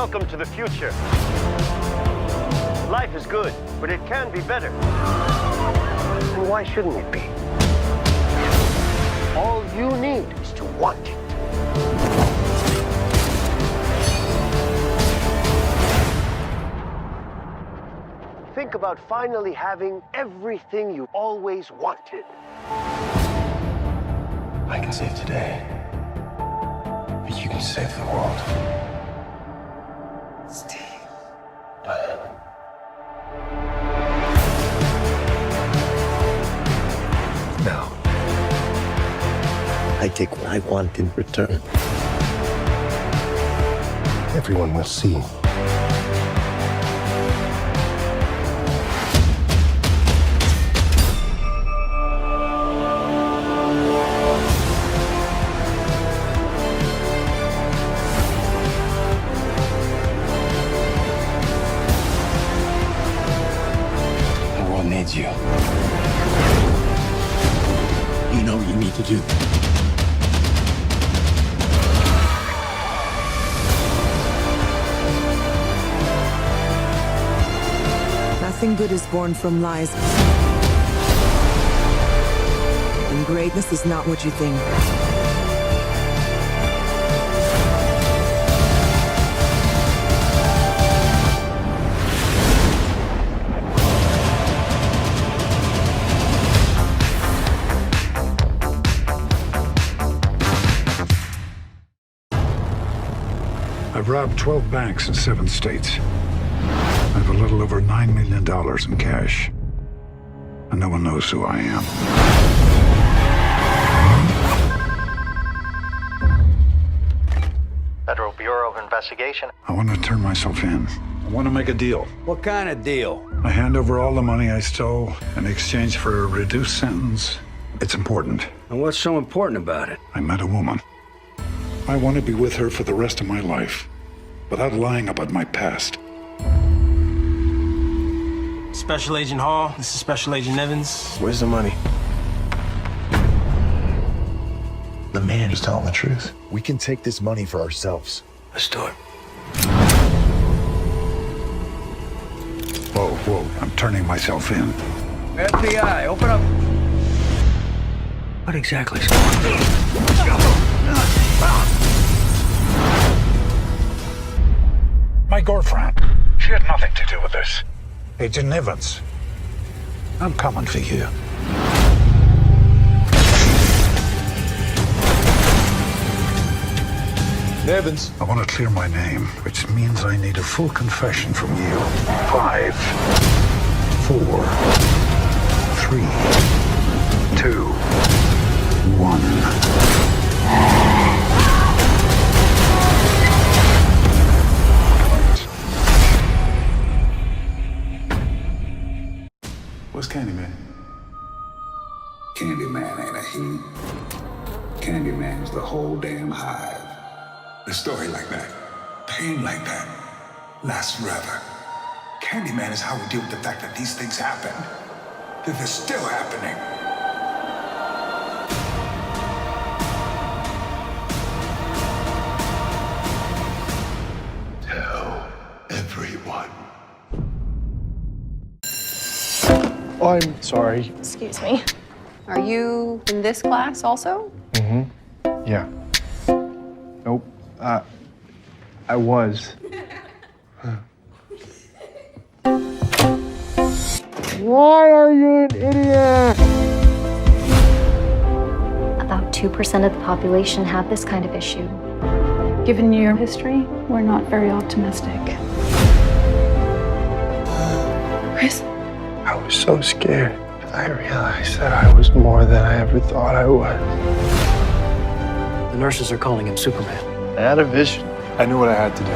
Welcome to the future. Life is good, but it can be better. And why shouldn't it be? All you need is to want it. Think about finally having everything you always wanted. I can save today, but you can save the world. Steve. Now, I take what I want in return. Everyone will see. You. You know what you need to do. Nothing good is born from lies. And greatness is not what you think. I've robbed 12 banks in 7 states. I have a little over $9 million in cash. And no one knows who I am. Federal Bureau of Investigation. I want to turn myself in. I want to make a deal. What kind of deal? I hand over all the money I stole in exchange for a reduced sentence. It's important. And what's so important about it? I met a woman. I want to be with her for the rest of my life, without lying about my past. Special Agent Hall, this is Special Agent Evans. Where's the money? The man is telling the truth. We can take this money for ourselves. Let's do it. Whoa, I'm turning myself in. FBI, open up. What exactly is going on? My girlfriend. She had nothing to do with this. Agent Evans. I'm coming for you. Evans. I want to clear my name, which means I need a full confession from you. 5, 4, 3, 2, 1. What's Candyman? Candyman ain't a he. Candyman's the whole damn hive. A story like that, pain like that, lasts forever. Candyman is how we deal with the fact that these things happen. That they're still happening. Tell everyone. Oh, I'm sorry. Excuse me. Are you in this class also? Yeah. Nope. I was. Why are you an idiot? About 2% of the population have this kind of issue. Given your history, we're not very optimistic. Chris? I was so scared. I realized that I was more than I ever thought I was. The nurses are calling him Superman. I had a vision. I knew what I had to do.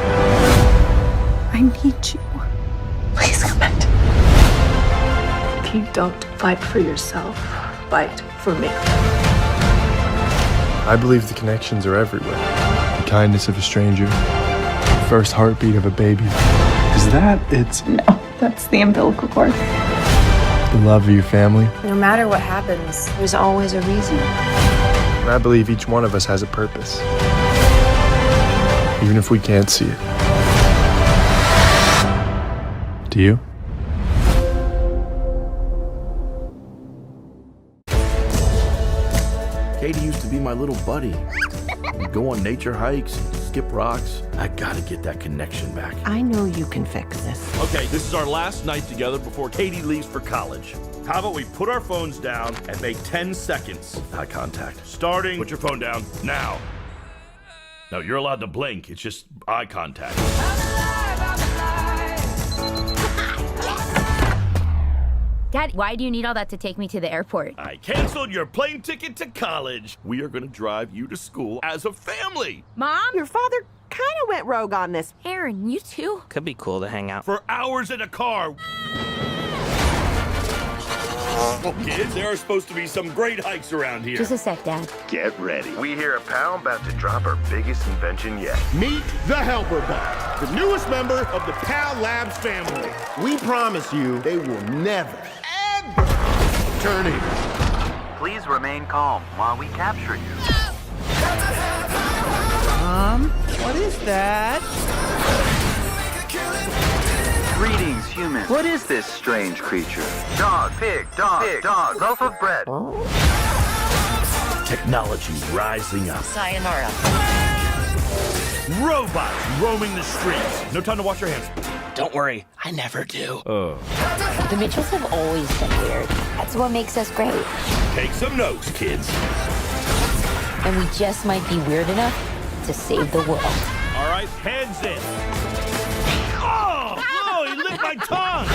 I need you. Please come back to me. If you don't fight for yourself, fight for me. I believe the connections are everywhere. The kindness of a stranger, the first heartbeat of a baby. Is that it? No, that's the umbilical cord. The love of your family. No matter what happens, there's always a reason. And I believe each one of us has a purpose. Even if we can't see it. Do you? Katie used to be my little buddy. We'd go on nature hikes, skip rocks. I gotta get that connection back. I know you can fix this. Okay, this is our last night together before Katie leaves for college. How about we put our phones down and make 10 seconds eye contact? Starting. Put your phone down now. No, you're allowed to blink. It's just eye contact. Dad, why do you need all that to take me to the airport? I canceled your plane ticket to college. We are gonna drive you to school as a family. Mom? Your father kind of went rogue on this. Aaron, you too? Could be cool to hang out. For hours in a car. Kids, there are supposed to be some great hikes around here. Just a sec, Dad. Get ready. We hear a pal about to drop our biggest invention yet. Meet the Helper Bot, the newest member of the PAL Labs family. We promise you they will never, ever turn in. Please remain calm while we capture you. What is that? Greetings, humans. What is this strange creature? Dog, pig, loaf of bread. Technology rising up. Sayonara. Robots roaming the streets. No time to wash your hands. Don't worry, I never do. The Mitchells have always been weird. That's what makes us great. Take some notes, kids. And we just might be weird enough to save the world. All right, heads in. Oh, he licked my tongue.